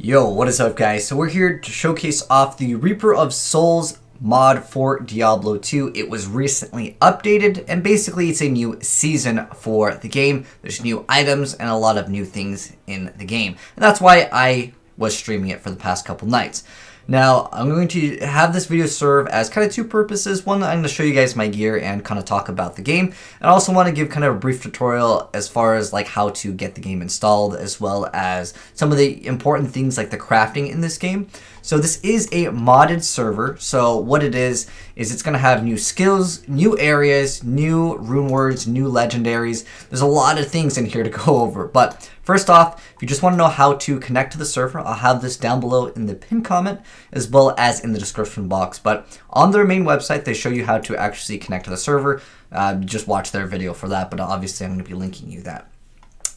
Yo, what is up guys? So we're here to showcase off the Reaper of Souls mod for Diablo 2. It was recently updated and basically it's a new season for the game. There's new items and a lot of new things in the game. And that's why I was streaming it for the past couple nights. Now, I'm going to have this video serve as kind of two purposes. One, I'm going to show you guys my gear and kind of talk about the game. And I also want to give kind of a brief tutorial as far as like how to get the game installed, as well as some of the important things like the crafting in this game. So this is a modded server. So what it is it's going to have new skills, new areas, new rune words, new legendaries. There's a lot of things in here to go over. But first off, if you just want to know how to connect to the server, I'll have this down below in the pinned comment as well as in the description box. But on their main website, they show you how to actually connect to the server. Just watch their video for that, but obviously I'm going to be linking you that.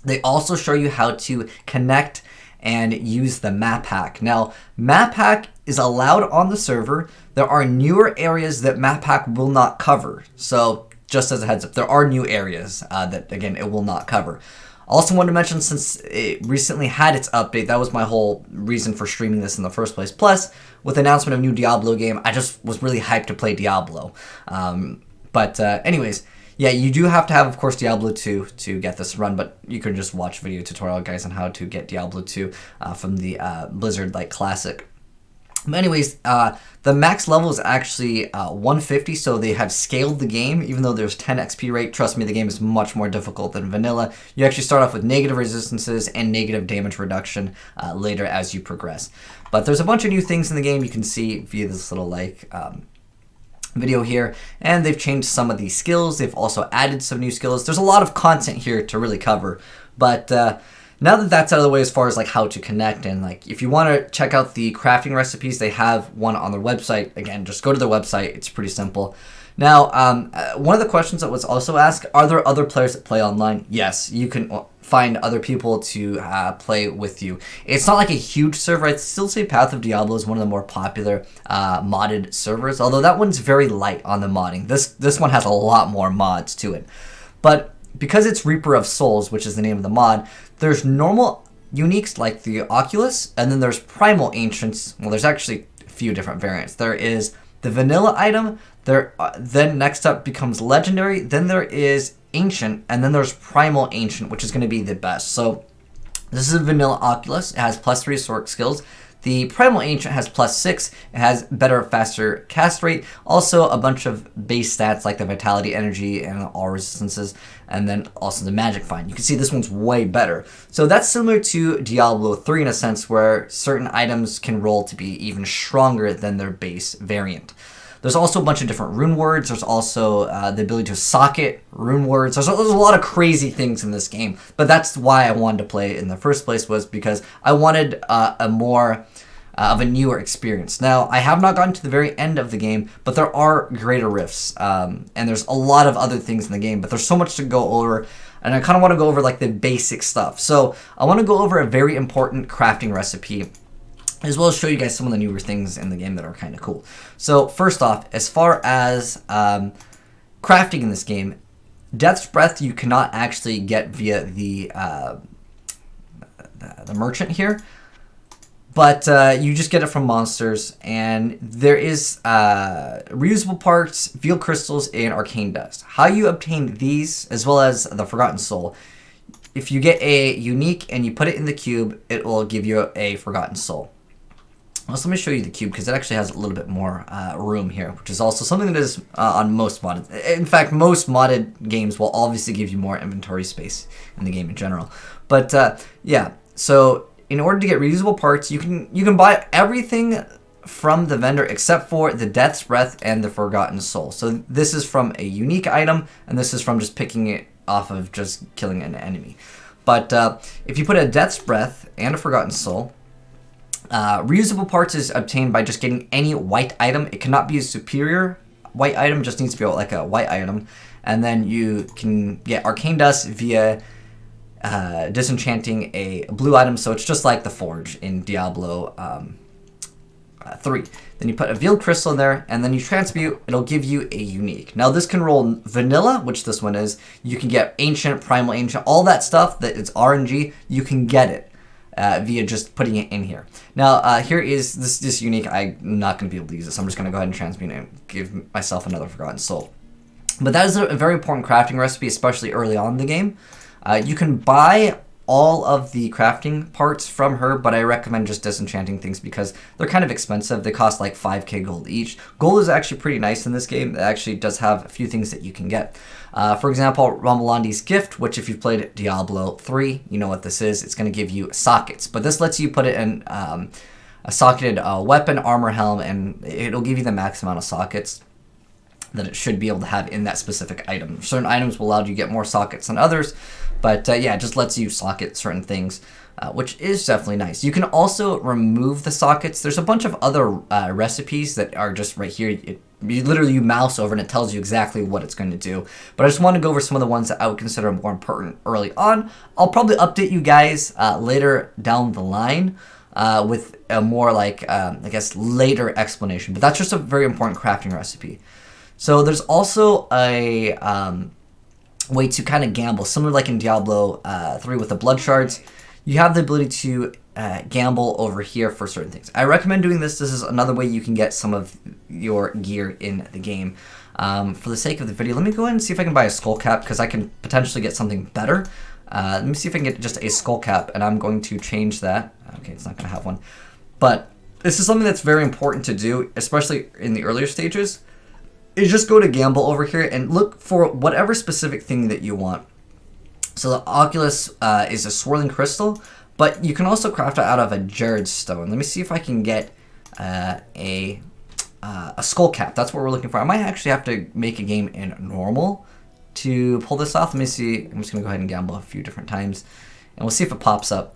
They also show you how to connect and use the map hack. Now, map hack is allowed on the server. There are newer areas that map hack will not cover. So just as a heads up, there are new areas that, again, it will not cover. Also wanted to mention, since it recently had its update, that was my whole reason for streaming this in the first place. Plus, with the announcement of new Diablo game, I just was really hyped to play Diablo. Anyways, yeah, you do have to have, of course, Diablo 2 to get this run, but you can just watch video tutorial guys on how to get Diablo 2 from the Blizzard like Classic. But anyways, the max level is actually 150, so they have scaled the game. Even though there's 10 XP rate, trust me, the game is much more difficult than vanilla. You actually start off with negative resistances and negative damage reduction later as you progress. But there's a bunch of new things in the game you can see via this little like video here, and they've changed some of these skills. They've also added some new skills. There's a lot of content here to really cover, but now that that's out of the way as far as like how to connect, and like if you want to check out the crafting recipes, they have one on their website. Again, just go to their website. It's pretty simple. Now, one of the questions that was also asked, are there other players that play online? Yes, you can find other people to play with you. It's not like a huge server. I'd still say Path of Diablo is one of the more popular modded servers, although that one's very light on the modding. This one has a lot more mods to it. But because it's Reaper of Souls, which is the name of the mod, there's normal uniques like the Oculus, and then there's Primal Ancients. Well, there's actually a few different variants. There is the vanilla item, then next up becomes legendary, then there is ancient, and then there's primal ancient, which is going to be the best. So this is a vanilla Oculus. It has +3 sword skills. The primal ancient has +6. It has better, faster cast rate. Also a bunch of base stats like the vitality, energy, and all resistances, and then also the magic find. You can see this one's way better. So that's similar to Diablo 3 in a sense, where certain items can roll to be even stronger than their base variant. There's also a bunch of different rune words. There's also the ability to socket rune words. There's a lot of crazy things in this game, but that's why I wanted to play it in the first place, was because I wanted a more of a newer experience. Now, I have not gotten to the very end of the game, but there are greater rifts, and there's a lot of other things in the game, but there's so much to go over, and I kind of want to go over like the basic stuff. So I want to go over a very important crafting recipe, as well as show you guys some of the newer things in the game that are kind of cool. So first off, as far as crafting in this game, Death's Breath you cannot actually get via the merchant here, but you just get it from monsters, and there is reusable parts, field crystals, and arcane dust. How you obtain these, as well as the Forgotten Soul, if you get a unique and you put it in the cube, it will give you a Forgotten Soul. Also, let me show you the cube because it actually has a little bit more room here, which is also something that is on most modded. In fact, most modded games will obviously give you more inventory space in the game in general. But yeah, so in order to get reusable parts, you can buy everything from the vendor except for the Death's Breath and the Forgotten Soul. So this is from a unique item, and this is from just picking it off of just killing an enemy. But if you put a Death's Breath and a Forgotten Soul, reusable parts is obtained by just getting any white item. It cannot be a superior white item, just needs to be like a white item. And then you can get arcane dust via disenchanting a blue item. So it's just like the forge in Diablo 3. Then you put a field crystal in there, and then you transmute. It'll give you a unique. Now this can roll vanilla, which this one is. You can get ancient, primal ancient, all that stuff that is RNG. You can get it. via just putting it in here. Now, here is this unique. I'm not going to be able to use it, so I'm just going to go ahead and transmute it and give myself another Forgotten Soul. But that is a very important crafting recipe, especially early on in the game. You can buy all of the crafting parts from her, but I recommend just disenchanting things because they're kind of expensive. They cost like 5k gold each. Gold is actually pretty nice in this game. It actually does have a few things that you can get. For example, Romulandi's Gift, which if you've played Diablo 3, you know what this is. It's going to give you sockets, but this lets you put it in a socketed weapon, armor, helm, and it'll give you the max amount of sockets that it should be able to have in that specific item. Certain items will allow you to get more sockets than others, but yeah, it just lets you socket certain things, which is definitely nice. You can also remove the sockets. There's a bunch of other recipes that are just right here. You literally mouse over and it tells you exactly what it's going to do. But I just want to go over some of the ones that I would consider more important early on. I'll probably update you guys later down the line with a more like, I guess, later explanation. But that's just a very important crafting recipe. So there's also a way to kind of gamble, similar like in Diablo 3 with the blood shards. You have the ability to gamble over here for certain things. I recommend doing this. This is another way you can get some of your gear in the game. For the sake of the video, let me go ahead and see if I can buy a skull cap because I can potentially get something better. Let me see if I can get just a skull cap, and I'm going to change that. Okay, it's not going to have one. But this is something that's very important to do, especially in the earlier stages. Is just go to gamble over here and look for whatever specific thing that you want. So the Oculus is a swirling crystal, but you can also craft it out of a Jared stone. Let me see if I can get a skull cap. That's what we're looking for. I might actually have to make a game in normal to pull this off. Let me see. I'm just going to go ahead and gamble a few different times, and we'll see if it pops up.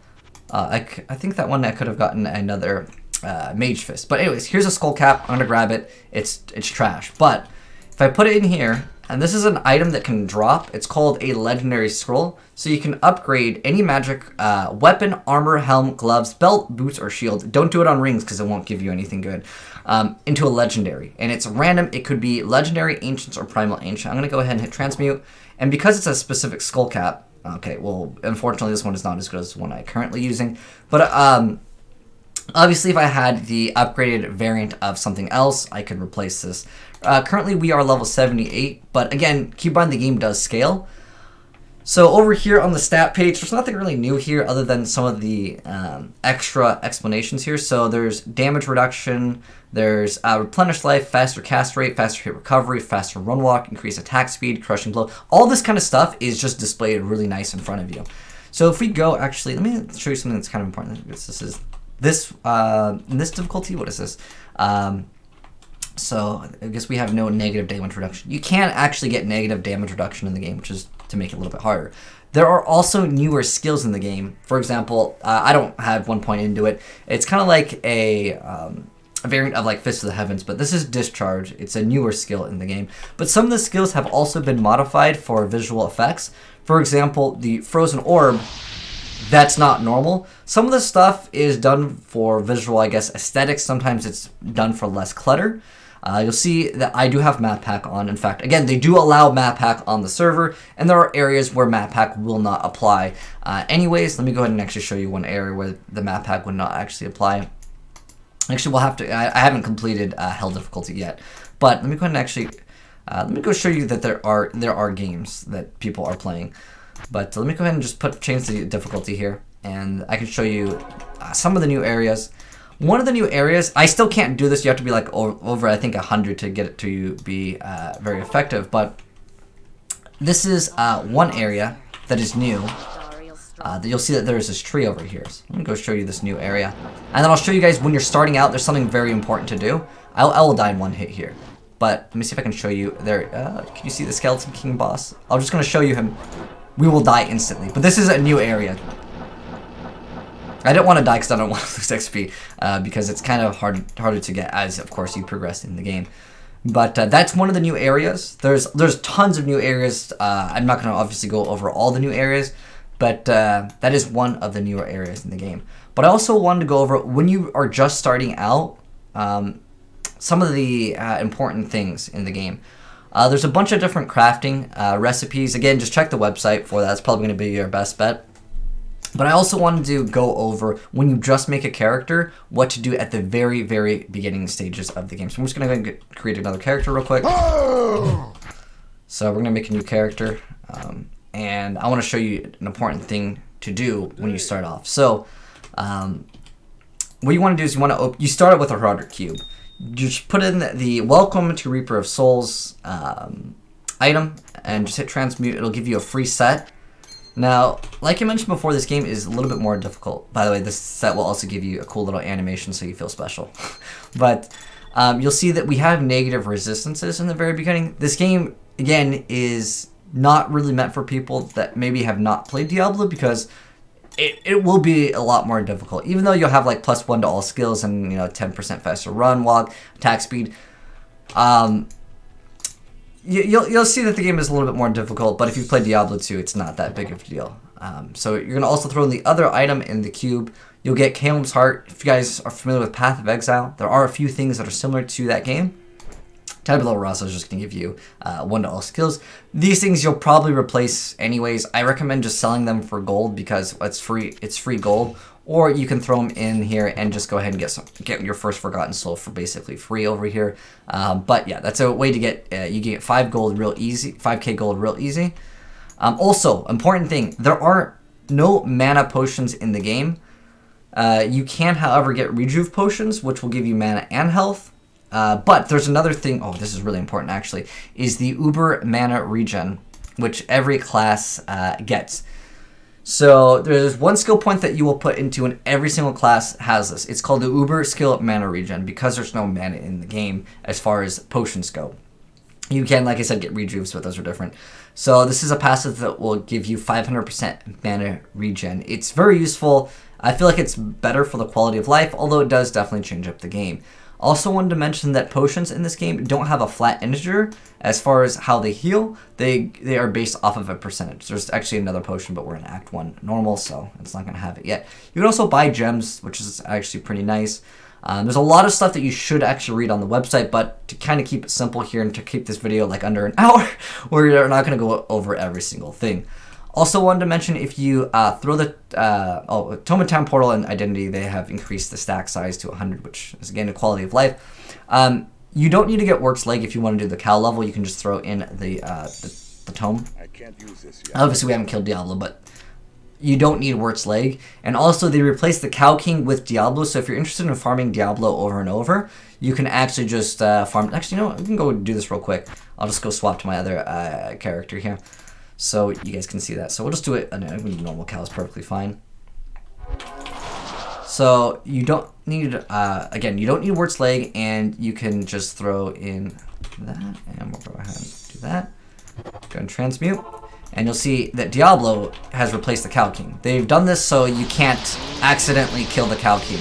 I think that one I could have gotten another Mage Fist. But anyways, here's a skull cap. I'm going to grab it. It's trash. But if I put it in here, and this is an item that can drop. It's called a legendary scroll. So you can upgrade any magic weapon, armor, helm, gloves, belt, boots, or shield. Don't do it on rings because it won't give you anything good. Into a legendary. And it's random. It could be legendary, ancients, or primal ancient. I'm going to go ahead and hit transmute. And because it's a specific skull cap, okay, well, unfortunately this one is not as good as the one I'm currently using. But obviously, if I had the upgraded variant of something else, I could replace this. Currently, we are level 78, but again, keep in mind the game does scale. So over here on the stat page, there's nothing really new here other than some of the extra explanations here. So there's damage reduction, there's replenish life, faster cast rate, faster hit recovery, faster run walk, increase attack speed, crushing blow. All this kind of stuff is just displayed really nice in front of you. So if we go, actually, let me show you something that's kind of important. This is this in this difficulty. What is this? So I guess we have no negative damage reduction. You can actually get negative damage reduction in the game, which is to make it a little bit harder. There are also newer skills in the game. For example, I don't have 1 point into it. It's kind of like a variant of like Fist of the Heavens, but this is Discharge. It's a newer skill in the game. But some of the skills have also been modified for visual effects. For example, the Frozen Orb, that's not normal. Some of the stuff is done for visual, I guess, aesthetics. Sometimes it's done for less clutter. You'll see that I do have map pack on. In fact, again, they do allow map pack on the server, and there are areas where map pack will not apply. Anyways, let me go ahead and actually show you one area where the map pack would not actually apply. Actually, we'll have to. I haven't completed hell difficulty yet, but let me go ahead and actually let me go show you that there are games that people are playing. But let me go ahead and just change the difficulty here, and I can show you some of the new areas. One of the new areas, I still can't do this. You have to be like over I think 100 to get it to be very effective. But this is one area that is new. You'll see that there is this tree over here. So let me go show you this new area, and then I'll show you guys when you're starting out. There's something very important to do. I will die in one hit here, but let me see if I can show you there. Can you see the Skeleton King boss? I'm just going to show you him. We will die instantly, but this is a new area. I didn't want to die because I don't want to lose XP because it's kind of harder to get as, of course, you progress in the game. But that's one of the new areas. There's tons of new areas. I'm not going to obviously go over all the new areas, but that is one of the newer areas in the game. But I also wanted to go over when you are just starting out, some of the important things in the game. There's a bunch of different crafting recipes. Again, just check the website for that. That's probably going to be your best bet. But I also wanted to go over, when you just make a character, what to do at the very, very beginning stages of the game. So I'm just going to go and create another character real quick. So we're going to make a new character. And I want to show you an important thing to do when you start off. So what you want to do is you start it with a Herodic Cube. You just put in the Welcome to Reaper of Souls item and just hit transmute. It'll give you a free set. Now, like I mentioned before, this game is a little bit more difficult. By the way, this set will also give you a cool little animation so you feel special. But you'll see that we have negative resistances in the very beginning. This game, again, is not really meant for people that maybe have not played Diablo, because it will be a lot more difficult. Even though you'll have like +1 to all skills and 10% faster run, walk, attack speed. You'll see that the game is a little bit more difficult, but if you've played Diablo 2, it's not that big of a deal. So you're going to also throw in the other item in the cube. You'll get Caleb's Heart. If you guys are familiar with Path of Exile, there are a few things that are similar to that game. Tab below ROS is just going to give you 1 to all skills. These things you'll probably replace anyways. I recommend just selling them for gold because it's free gold. Or you can throw them in here and just go ahead and get your first Forgotten Soul for basically free over here. But yeah, that's a way to get, you can get 5 gold real easy, 5k gold real easy. Also, important thing, there are no mana potions in the game. You can, however, get Rejuve potions, which will give you mana and health. But there's another thing, oh, this is really important actually, is the Uber Mana Regen, which every class gets. So there's 1 skill point that you will put into, and every single class has this. It's called the Uber Skill Mana Regen, because there's no mana in the game as far as potions go. You can, like I said, get rejuves, but those are different. So this is a passive that will give you 500% mana regen. It's very useful. I feel like it's better for the quality of life, although it does definitely change up the game. Also wanted to mention that potions in this game don't have a flat integer as far as how they heal. They are based off of a percentage. There's actually another potion, but we're in Act 1 normal, so it's not going to have it yet. You can also buy gems, which is actually pretty nice. There's a lot of stuff that you should actually read on the website, but to kind of keep it simple here and to keep this video like under an hour, we're not going to go over every single thing. Also wanted to mention, if you throw the Toma Town Portal and Identity, they have increased the stack size to 100, which is again a quality of life. You don't need to get Work's Leg if you want to do the cow level. You can just throw in the tome. I can't use this yet. Obviously, we haven't killed Diablo, but you don't need Work's Leg. And also, they replaced the Cow King with Diablo, so if you're interested in farming Diablo over and over, you can actually just farm. Actually, you know what? We can go do this real quick. I'll just go swap to my other character here, so you guys can see that. So we'll just do it. Normal cow is perfectly fine. So you don't need, again, you don't need Work's Leg, and you can just throw in that, and we'll go ahead and do that. Go and transmute, and you'll see that Diablo has replaced the Cow King. They've done this so you can't accidentally kill the Cow King.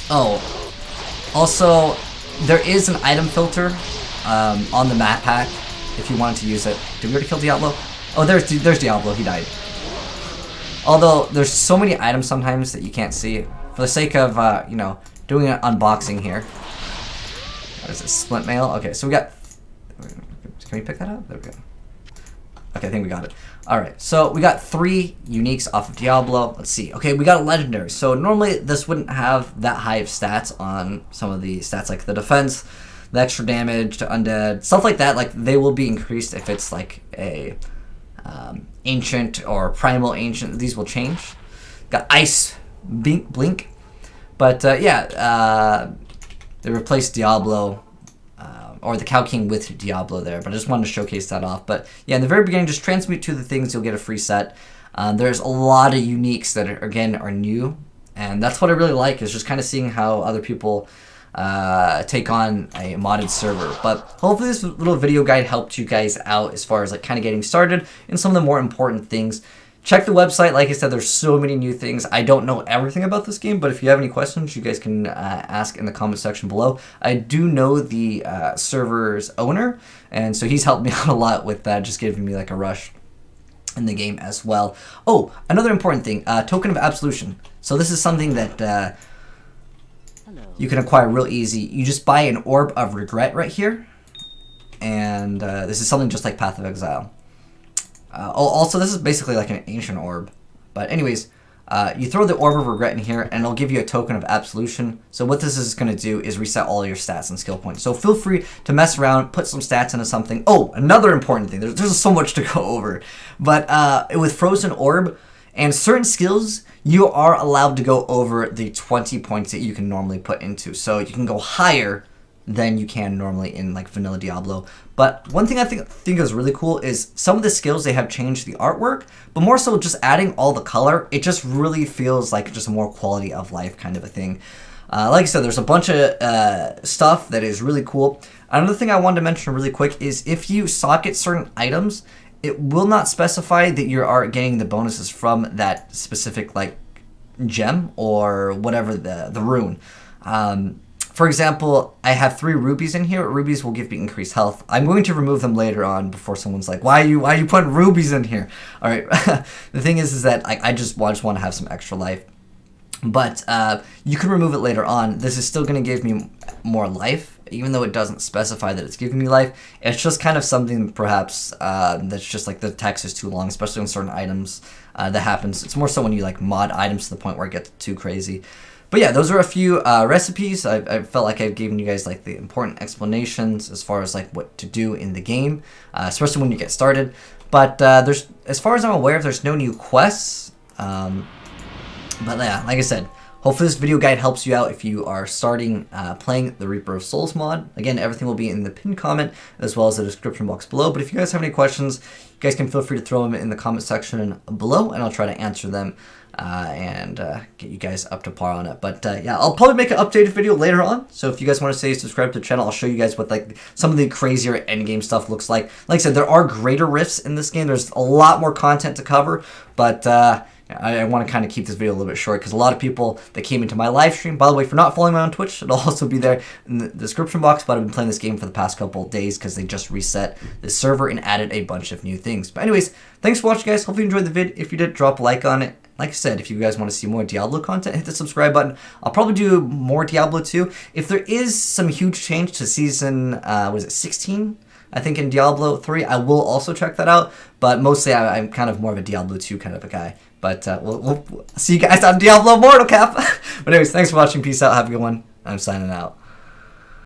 Oh, also, there is an item filter on the map pack if you wanted to use it. Did we already kill Diablo? Oh, there's Diablo. He died. Although there's so many items sometimes that you can't see. For the sake of doing an unboxing here. What is it? Splint mail. Okay, so we got. Can we pick that up? There we go. Okay, I think we got it. All right, so we got 3 uniques off of Diablo. Let's see. Okay, we got a legendary. So normally this wouldn't have that high of stats on some of the stats, like the defense, the extra damage to undead, stuff like that. Like, they will be increased if it's like a ancient or primal ancient. These will change. Got ice blink, but yeah, they replaced Diablo or the Cow King with Diablo there. But I just wanted to showcase that off. But yeah, in the very beginning, just transmute to the things, you'll get a free set. There's a lot of uniques that are new, and that's what I really like, is just kind of seeing how other people take on a modded server. But hopefully this little video guide helped you guys out as far as like kind of getting started in some of the more important things. Check the website. Like I said, there's so many new things. I don't know everything about this game, but if you have any questions, you guys can ask in the comment section below. I do know the server's owner, and so he's helped me out a lot with that, just giving me like a rush in the game as well. Oh, another important thing, Token of Absolution. So this is something that you can acquire real easy. You just buy an Orb of Regret right here, and this is something just like Path of Exile. Also, this is basically like an ancient orb, But anyways, you throw the Orb of Regret in here, and it'll give you a token of absolution. So what this is going to do is reset all your stats and skill points. So feel free to mess around, put some stats into something. Oh, another important thing. There's so much to go over. But with Frozen Orb and certain skills, you are allowed to go over the 20 points that you can normally put into. So you can go higher than you can normally in like vanilla Diablo. But one thing I think is really cool is some of the skills, they have changed the artwork, but more so just adding all the color, it just really feels like just a more quality of life kind of a thing. Like I said, there's a bunch of stuff that is really cool. Another thing I wanted to mention really quick is if you socket certain items, it will not specify that you are getting the bonuses from that specific like gem or whatever the rune. For example, I have 3 rubies in here. Rubies will give me increased health. I'm going to remove them later on before someone's like, why are you putting rubies in here? All right. The thing is that I just want to have some extra life. But you can remove it later on. This is still going to give me more life, even though it doesn't specify that it's giving me life. It's just kind of something perhaps that's just like the text is too long, especially on certain items that happens. It's more so when you like mod items to the point where it gets too crazy. But yeah, those are a few recipes. I felt like I've given you guys like the important explanations as far as like what to do in the game, especially when you get started. But there's, as far as I'm aware, there's no new quests. But yeah, like I said, hopefully this video guide helps you out if you are starting playing the Reaper of Souls mod. Again, everything will be in the pinned comment as well as the description box below. But if you guys have any questions, you guys can feel free to throw them in the comment section below, and I'll try to answer them and get you guys up to par on it. But yeah, I'll probably make an updated video later on. So if you guys want to subscribe to the channel, I'll show you guys what like some of the crazier endgame stuff looks like. Like I said, there are greater rifts in this game. There's a lot more content to cover, but I want to kind of keep this video a little bit short because a lot of people that came into my live stream, by the way, if you're not following me on Twitch, it'll also be there in the description box, but I've been playing this game for the past couple of days because they just reset the server and added a bunch of new things. But anyways, thanks for watching, guys. Hopefully you enjoyed the vid. If you did, drop a like on it. Like I said, if you guys want to see more Diablo content, hit the subscribe button. I'll probably do more Diablo 2. If there is some huge change to season, was it 16? I think in Diablo 3, I will also check that out. But mostly, I'm kind of more of a Diablo 2 kind of a guy. But we'll see you guys on Diablo Mortal Cap. But anyways, thanks for watching. Peace out. Have a good one. I'm signing out.